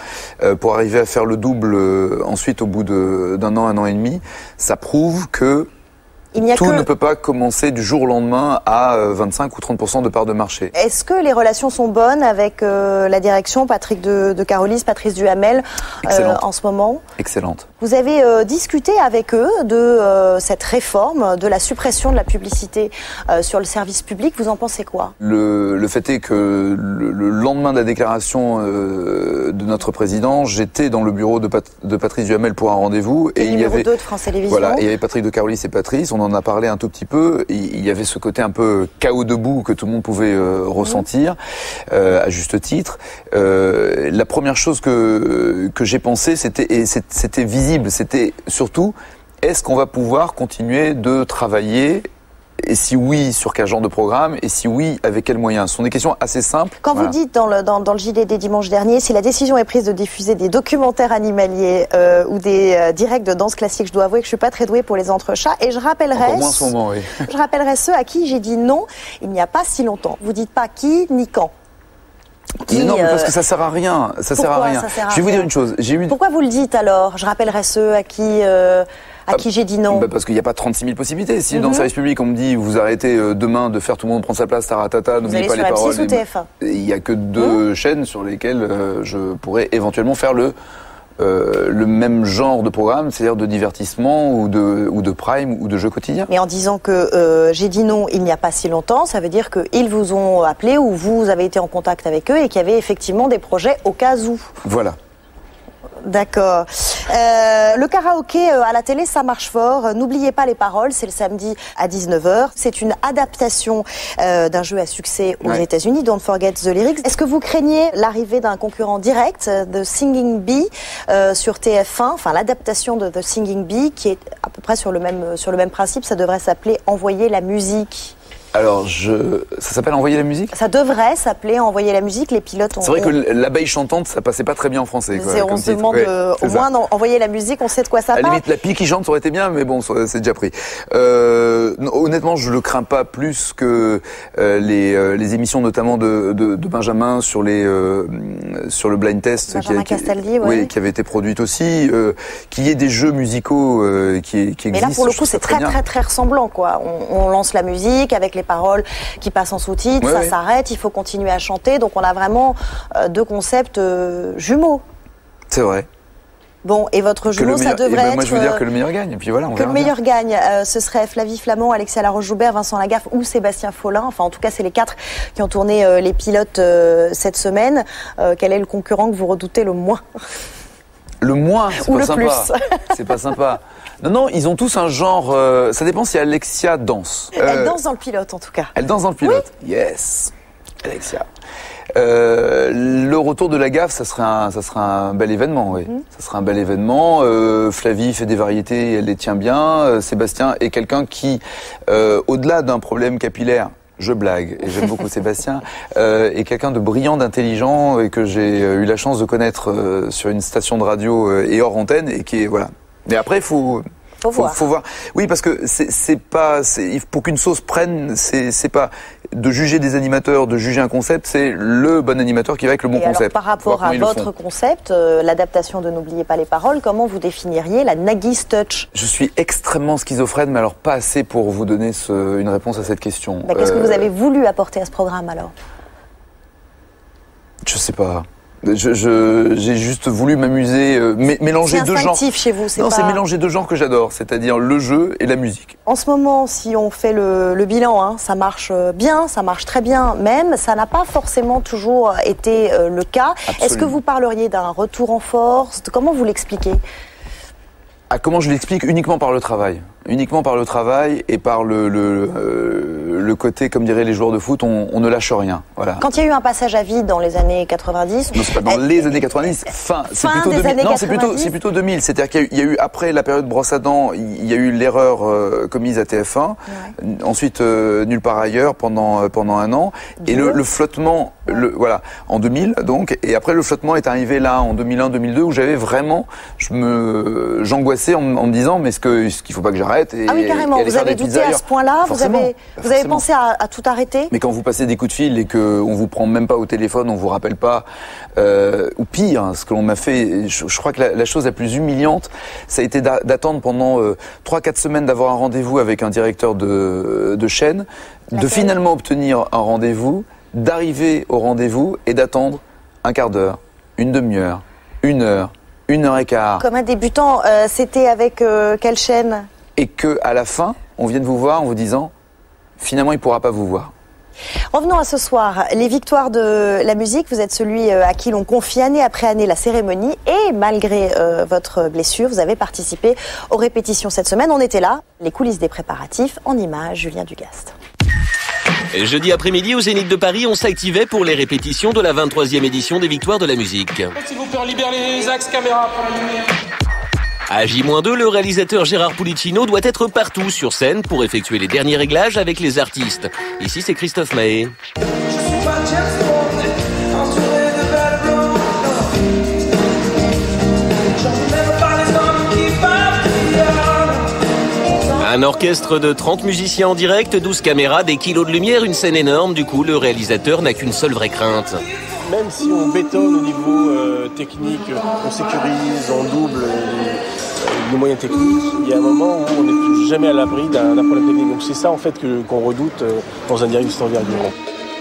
pour arriver à faire le double ensuite au bout d'un an, un an et demi. Ça prouve que tout ne peut pas commencer du jour au lendemain à 25 ou 30% de part de marché. Est-ce que les relations sont bonnes avec la direction, Patrick de Carolis, Patrice Duhamel, en ce moment? Excellente. Vous avez discuté avec eux de cette réforme, de la suppression de la publicité sur le service public. Vous en pensez quoi? Le fait est que le lendemain de la déclaration de notre président, j'étais dans le bureau de Patrice Duhamel pour un rendez-vous. Et il y avait 2 de France Télévisions. Voilà, et il y avait Patrick de Carolis et Patrice. On en a parlé un tout petit peu. Il y avait ce côté un peu chaos debout que tout le monde pouvait ressentir, à juste titre. La première chose que j'ai pensé, c'était visible, c'était surtout, est-ce qu'on va pouvoir continuer de travailler? Et si oui, sur quel genre de programme? Et si oui, avec quels moyens? Ce sont des questions assez simples. Quand vous dites dans le JDD dimanche dernier, si la décision est prise de diffuser des documentaires animaliers ou des directs de danse classique, je dois avouer que je suis pas très douée pour les entrechats. Et je rappellerai, je rappellerai ceux à qui j'ai dit non il n'y a pas si longtemps. Vous dites pas qui ni quand. Non, mais parce que ça sert à rien. Ça sert à rien. Je vais vous dire une chose. Pourquoi vous le dites alors? Je rappellerai ceux à qui j'ai dit non. Parce qu'il n'y a pas 36 000 possibilités. Si dans le service public on me dit vous arrêtez demain de faire Tout le monde prend sa place, taratata, n'oubliez pas les paroles. Il n'y a que 2 chaînes sur lesquelles je pourrais éventuellement faire le même genre de programme, c'est-à-dire de divertissement ou de prime ou de jeux quotidiens. Mais en disant que j'ai dit non il n'y a pas si longtemps, ça veut dire qu'ils vous ont appelé ou vous avez été en contact avec eux et qu'il y avait effectivement des projets au cas où. Voilà. D'accord. Le karaoké à la télé, ça marche fort. N'oubliez pas les paroles, c'est le samedi à 19h. C'est une adaptation d'un jeu à succès aux États-Unis, Don't Forget the Lyrics. Est-ce que vous craignez l'arrivée d'un concurrent direct, The Singing Bee, sur TF1, enfin l'adaptation de The Singing Bee, qui est à peu près sur le même principe, ça devrait s'appeler Envoyer la musique. Alors, ça s'appelle Envoyer la musique? Ça devrait s'appeler Envoyer la musique, les pilotes ont... C'est vrai que l'abeille chantante, ça passait pas très bien en français. On se demande au moins Envoyer la musique, on sait de quoi ça parle. À la limite, la pie qui chante, ça aurait été bien, mais bon, c'est déjà pris. Honnêtement, je le crains pas plus que les émissions notamment de Benjamin sur le blind test qui avait été produite aussi, qu'il y ait des jeux musicaux qui existent. Mais là, pour le coup, c'est très ressemblant, quoi. On lance la musique avec les paroles qui passent en sous-titres, ça s'arrête, il faut continuer à chanter. Donc on a vraiment 2 concepts jumeaux. C'est vrai. Bon, et votre jumeau, ça devrait être... Moi, je veux dire que le meilleur gagne, et puis voilà, on verra. Que le meilleur gagne. Ce serait Flavie Flamand, Alexia Laroche-Joubert, Vincent Lagaffe ou Sébastien Follin. Enfin, en tout cas, c'est les 4 qui ont tourné les pilotes cette semaine. Quel est le concurrent que vous redoutez le moins? Le moins, c'est ou pas le sympa. Plus. C'est pas sympa. Non, ils ont tous un genre... ça dépend si Alexia danse. Elle danse dans le pilote, en tout cas. Elle danse dans le pilote. Oui. Yes. Alexia. Le retour de Lagaffe, ça sera un bel événement, oui. Ça sera un bel événement. Flavie fait des variétés, elle les tient bien. Sébastien est quelqu'un qui, au-delà d'un problème capillaire, je blague, et j'aime beaucoup Sébastien, est quelqu'un de brillant, d'intelligent, et que j'ai eu la chance de connaître sur une station de radio et hors antenne, et qui est, voilà. Mais après, il faut Faut voir. Oui, parce que pour qu'une sauce prenne, c'est pas de juger des animateurs, de juger un concept, c'est le bon animateur qui va avec le bon concept. Alors, par rapport à votre concept, l'adaptation de N'oubliez pas les paroles, comment vous définiriez la Naggy's Touch? Je suis extrêmement schizophrène, mais alors pas assez pour vous donner une réponse à cette question. Qu'est-ce que vous avez voulu apporter à ce programme alors? Je sais pas. J'ai juste voulu m'amuser, mélanger deux genres. C'est instinctif chez vous, c'est mélanger deux genres que j'adore, c'est-à-dire le jeu et la musique. En ce moment, si on fait le bilan, ça marche bien, ça marche très bien même, ça n'a pas forcément toujours été le cas. Absolument. Est-ce que vous parleriez d'un retour en force? Comment vous l'expliquez? Comment je l'explique? Uniquement par le travail. Uniquement par le travail et par le côté, comme diraient les joueurs de foot, on ne lâche rien. Voilà. Quand il y a eu un passage à vide dans les années 90... Non, c'est pas dans les années 90, c'est plutôt 2000. Non, c'est plutôt 2000. C'est-à-dire qu'il y a eu, après la période brosse à dents, il y a eu l'erreur commise à TF1, ouais. Ensuite nulle part ailleurs pendant un an, et le flottement, voilà, en 2000 donc, et après le flottement est arrivé là en 2001-2002 où j'avais vraiment, j'angoissais en me disant mais est-ce qu'il faut pas que j'arrête? Ah oui, carrément, vous avez douté à ce point-là, vous avez pensé à tout arrêter? Mais quand vous passez des coups de fil et qu'on vous prend même pas au téléphone, on vous rappelle pas, ou pire, ce que l'on m'a fait, je crois que la chose la plus humiliante, ça a été d'attendre pendant 3-4 semaines d'avoir un rendez-vous avec un directeur de chaîne, de finalement obtenir un rendez-vous, d'arriver au rendez-vous et d'attendre un quart d'heure, une demi-heure, 1 heure, 1 heure et quart. Comme un débutant, c'était avec quelle chaîne? Et que à la fin, on vienne vous voir en vous disant, finalement, il ne pourra pas vous voir. Revenons à ce soir. Les victoires de la musique, vous êtes celui à qui l'on confie année après année la cérémonie et malgré votre blessure, vous avez participé aux répétitions cette semaine. On était là, les coulisses des préparatifs, en images, Julien Dugast. Et jeudi après-midi, au Zénith de Paris, on s'activait pour les répétitions de la 23e édition des victoires de la musique. S'il vous plaît, on libère les axes caméra pour la lumière. À J-2, le réalisateur Gérard Pulicino doit être partout sur scène pour effectuer les derniers réglages avec les artistes. Ici, c'est Christophe Maé. Un orchestre de 30 musiciens en direct, 12 caméras, des kilos de lumière, une scène énorme. Du coup, le réalisateur n'a qu'une seule vraie crainte. Même si on bétonne au niveau technique, on sécurise, on double nos moyens techniques, il y a un moment où on n'est jamais à l'abri d'un problème technique. Donc c'est ça en fait qu'on redoute dans un direct de cette envergure.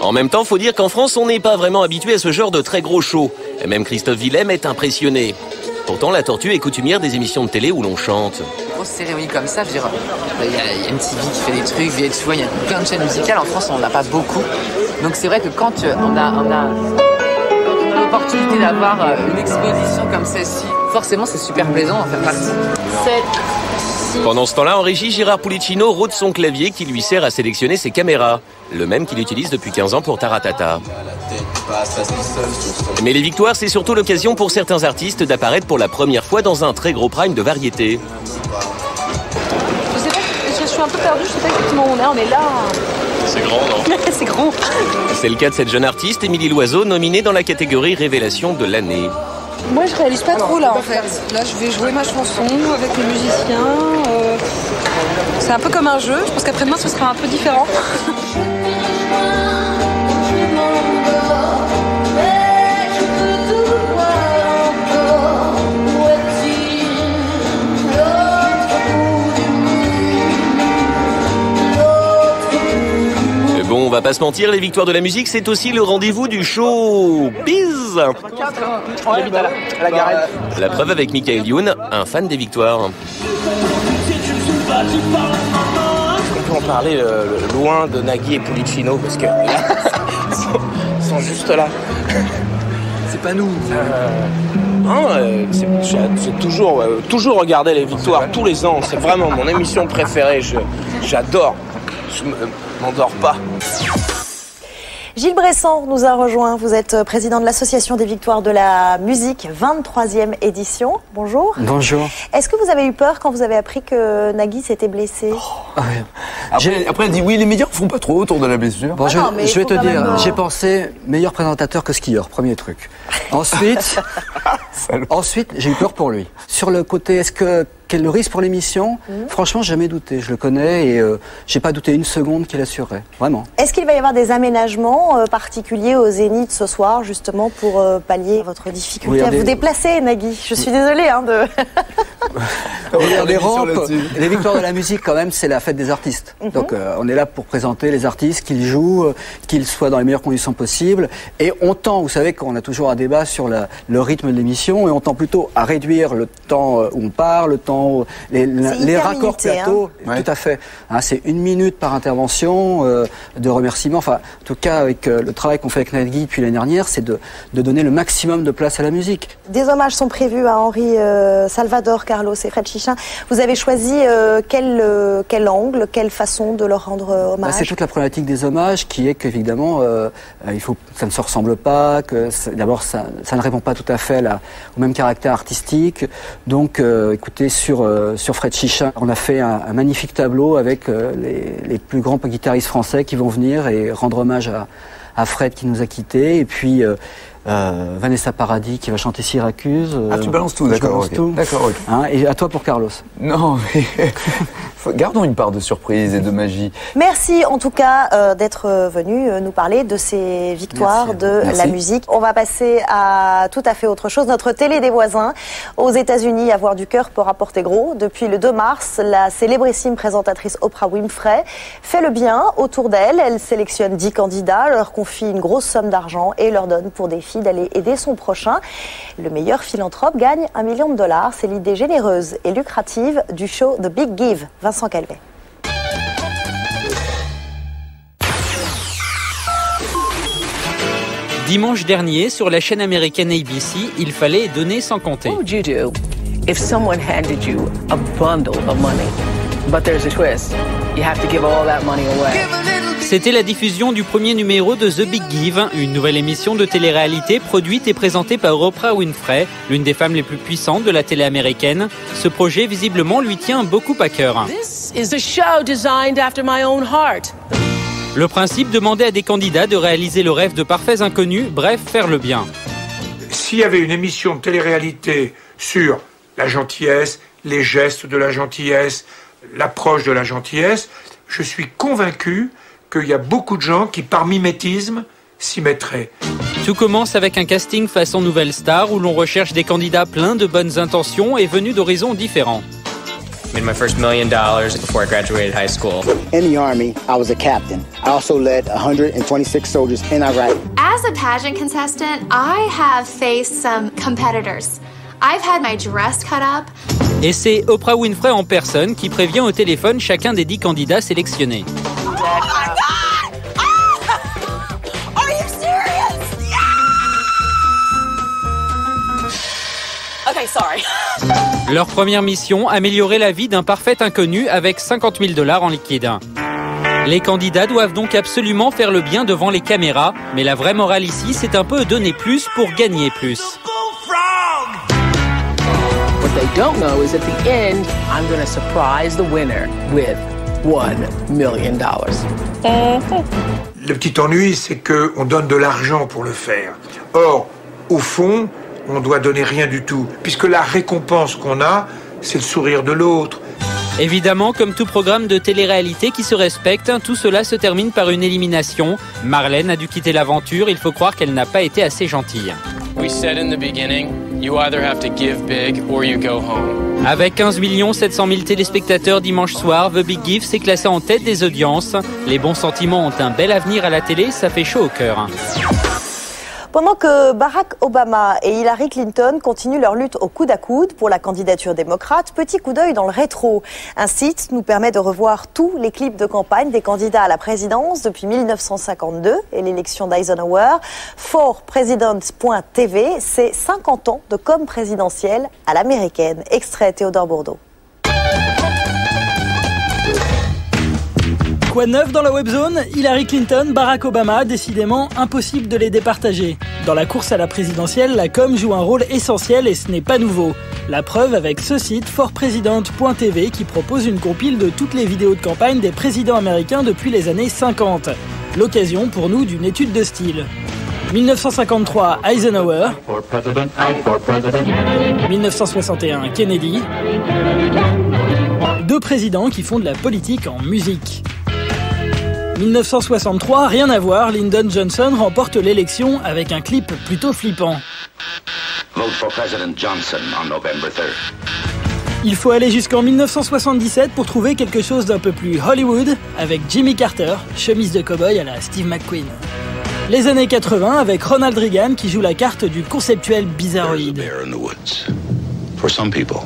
En même temps, faut dire qu'en France, on n'est pas vraiment habitué à ce genre de très gros show. Et même Christophe Willem est impressionné. Pourtant, la Tortue est coutumière des émissions de télé où l'on chante. Une grosse cérémonie comme ça, je veux dire, il y a MTV qui fait des trucs, VH1, il y a plein de chaînes musicales. En France, on n'en a pas beaucoup. Donc c'est vrai que quand on a l'opportunité d'avoir une exposition comme celle-ci, forcément, c'est super plaisant d'en faire partie. Pendant ce temps-là, en régie, Gérard Pulicino rôde son clavier qui lui sert à sélectionner ses caméras, le même qu'il utilise depuis 15 ans pour Taratata. Mais les victoires, c'est surtout l'occasion pour certains artistes d'apparaître pour la première fois dans un très gros prime de variété. Je sais pas, je suis un peu perdue, je sais pas exactement où on est là. C'est grand, non? C'est grand. C'est le cas de cette jeune artiste, Émilie Loiseau, nominée dans la catégorie Révélation de l'année. Moi, je réalise pas trop là en fait. Là, je vais jouer ma chanson avec les musiciens. C'est un peu comme un jeu. Je pense qu'après-demain, ce sera un peu différent. Bon, on va pas se mentir, les victoires de la musique, c'est aussi le rendez-vous du show biz. J'habite à la Garenne. La preuve avec Michael Youn, un fan des victoires. On peut en parler loin de Nagui et Pulicino parce que ils sont juste là. C'est pas nous. Non, j'ai toujours regardé les victoires tous les ans. C'est vraiment mon émission préférée. J'adore. Je m'endors pas. Gilles Bressan nous a rejoint. Vous êtes président de l'Association des victoires de la musique, 23e édition. Bonjour. Bonjour. Est-ce que vous avez eu peur quand vous avez appris que Nagui s'était blessé? Après, elle dit oui, les médias ne font pas trop autour de la blessure. Bon, je vais te dire, j'ai pensé meilleur présentateur que skieur, premier truc. Ensuite, j'ai eu peur pour lui. Sur le côté, est-ce que quel risque pour l'émission? Franchement, jamais douté. Je le connais et j'ai pas douté une seconde qu'il assurerait. Vraiment. Est-ce qu'il va y avoir des aménagements particuliers au Zénith ce soir, justement, pour pallier votre difficulté à vous déplacer, Nagui? Je suis désolée de... Les rampes, les victoires de la musique, quand même, c'est la fête des artistes. Donc, on est là pour présenter les artistes, qu'ils jouent, qu'ils soient dans les meilleures conditions possibles. Et on tend, vous savez qu'on a toujours un débat sur le rythme de l'émission, et on tend plutôt à réduire le temps où on parle, le temps, les raccords plateaux. Tout à fait. C'est 1 minute par intervention de remerciements. Enfin, en tout cas, avec le travail qu'on fait avec Nagui depuis l'année dernière, c'est de donner le maximum de place à la musique. Des hommages sont prévus à Henri Salvador, Carlos et Fred Chichin. Vous avez choisi quel angle, quelle façon de leur rendre hommage? C'est toute la problématique des hommages qui est qu'évidemment, ça ne se ressemble pas, que d'abord ça ne répond pas tout à fait au même caractère artistique. Donc, écoutez, sur Fred Chichin, on a fait un magnifique tableau avec les plus grands guitaristes français qui vont venir et rendre hommage à Fred qui nous a quittés. Et puis Vanessa Paradis qui va chanter Syracuse. Tu balances tout, d'accord. D'accord. Et à toi pour Carlos. Non, mais gardons une part de surprise et de magie. Merci en tout cas d'être venu nous parler de ces victoires de la musique. On va passer à tout à fait autre chose. Notre télé des voisins. Aux États-Unis, avoir du cœur peut rapporter gros. Depuis le 2 mars, la célébrissime présentatrice Oprah Winfrey fait le bien autour d'elle. Elle sélectionne 10 candidats, leur confie une grosse somme d'argent et leur donne pour défi d'aller aider son prochain. Le meilleur philanthrope gagne $1 million. C'est l'idée généreuse et lucrative du show The Big Give. Vincent Calvet. Dimanche dernier, sur la chaîne américaine ABC, il fallait donner sans compter. What would you do if someone handed you a bundle of money, but there's a twist? You have to give all that money away. C'était la diffusion du premier numéro de The Big Give, une nouvelle émission de télé-réalité produite et présentée par Oprah Winfrey, l'une des femmes les plus puissantes de la télé américaine. Ce projet, visiblement, lui tient beaucoup à cœur. This is a show designed after my own heart. Le principe, demander à des candidats de réaliser le rêve de parfaits inconnus, bref, faire le bien. S'il y avait une émission de télé-réalité sur la gentillesse, les gestes de la gentillesse, l'approche de la gentillesse, je suis convaincu qu'il y a beaucoup de gens qui, par mimétisme, s'y mettraient. Tout commence avec un casting façon Nouvelle Star où l'on recherche des candidats pleins de bonnes intentions et venus d'horizons différents. I made my first $1 million before I graduated high school. In the Army, I was a captain. I also led 126 soldiers in Iraq. As a pageant contestant, I have faced some competitors. I've had my dress cut up. Et c'est Oprah Winfrey en personne qui prévient au téléphone chacun des 10 candidats sélectionnés. Oh my God! Oh! Are you serious? Yeah! Okay, sorry. Leur première mission, améliorer la vie d'un parfait inconnu avec $50 000 en liquide. Les candidats doivent donc absolument faire le bien devant les caméras, mais la vraie morale ici, c'est un peu donner plus pour gagner plus. What they don't know is at the end, I'm going to surprise the winner with $1 million. Le petit ennui, c'est qu'on donne de l'argent pour le faire. Or, au fond, on doit donner rien du tout, puisque la récompense qu'on a, c'est le sourire de l'autre. Évidemment, comme tout programme de télé-réalité qui se respecte, tout cela se termine par une élimination. Marlène a dû quitter l'aventure, il faut croire qu'elle n'a pas été assez gentille. We said in the beginning, you either have to give big or you go home. Avec 15 700 000 téléspectateurs dimanche soir, The Big Give s'est classé en tête des audiences. Les bons sentiments ont un bel avenir à la télé, ça fait chaud au cœur. Pendant que Barack Obama et Hillary Clinton continuent leur lutte au coude à coude pour la candidature démocrate, petit coup d'œil dans le rétro. Un site nous permet de revoir tous les clips de campagne des candidats à la présidence depuis 1952 et l'élection d'Eisenhower. forpresident.tv, c'est 50 ans de com présidentielle à l'américaine. Extrait Théodore Bourdeau. Quoi de neuf dans la webzone? Hillary Clinton, Barack Obama, décidément impossible de les départager. Dans la course à la présidentielle, la com joue un rôle essentiel et ce n'est pas nouveau. La preuve avec ce site, forpresident.tv, qui propose une compile de toutes les vidéos de campagne des présidents américains depuis les années 50. L'occasion pour nous d'une étude de style. 1953, Eisenhower. 1961, Kennedy. Deux présidents qui font de la politique en musique. 1963, rien à voir, Lyndon Johnson remporte l'élection avec un clip plutôt flippant. Vote for President Johnson on November 3rd. Il faut aller jusqu'en 1977 pour trouver quelque chose d'un peu plus Hollywood avec Jimmy Carter, chemise de cow-boy à la Steve McQueen. Les années 80 avec Ronald Reagan qui joue la carte du conceptuel bizarroïde. For some people,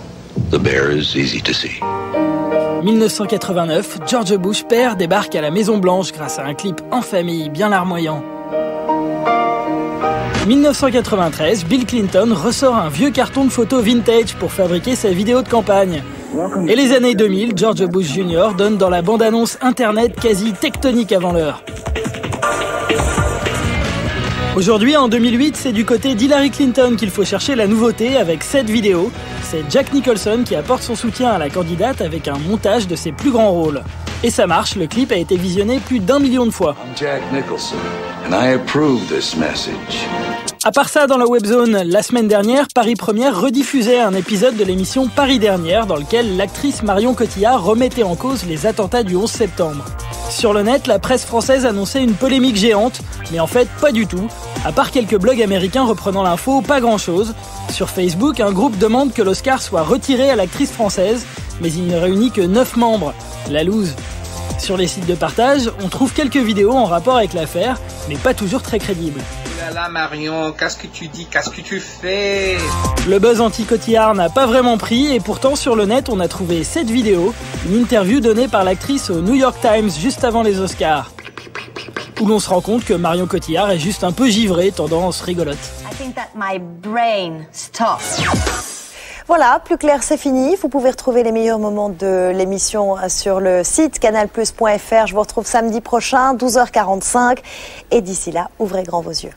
the bear is easy to see. 1989, George Bush père débarque à la Maison Blanche grâce à un clip en famille bien larmoyant. 1993, Bill Clinton ressort un vieux carton de photos vintage pour fabriquer sa vidéo de campagne. Et les années 2000, George Bush Jr. donne dans la bande-annonce internet quasi tectonique avant l'heure. Aujourd'hui, en 2008, c'est du côté d'Hillary Clinton qu'il faut chercher la nouveauté avec cette vidéo. C'est Jack Nicholson qui apporte son soutien à la candidate avec un montage de ses plus grands rôles. Et ça marche, le clip a été visionné plus d'1 million de fois. I'm Jack Nicholson, and I approve this message. À part ça, dans la webzone, la semaine dernière, Paris Première rediffusait un épisode de l'émission Paris Dernière dans lequel l'actrice Marion Cotillard remettait en cause les attentats du 11 septembre. Sur le net, la presse française annonçait une polémique géante, mais en fait pas du tout. À part quelques blogs américains reprenant l'info, pas grand-chose. Sur Facebook, un groupe demande que l'Oscar soit retiré à l'actrice française, mais il ne réunit que 9 membres. La loose. Sur les sites de partage, on trouve quelques vidéos en rapport avec l'affaire, mais pas toujours très crédibles. Là Marion, qu'est-ce que tu dis, qu'est-ce que tu fais? Le buzz anti-Cotillard n'a pas vraiment pris et pourtant sur le net on a trouvé cette vidéo, une interview donnée par l'actrice au New York Times juste avant les Oscars, où l'on se rend compte que Marion Cotillard est juste un peu givrée, tendance rigolote. I think that my brain stopped. Voilà, plus clair, c'est fini. Vous pouvez retrouver les meilleurs moments de l'émission sur le site canalplus.fr. Je vous retrouve samedi prochain, 12h45. Et d'ici là, ouvrez grand vos yeux.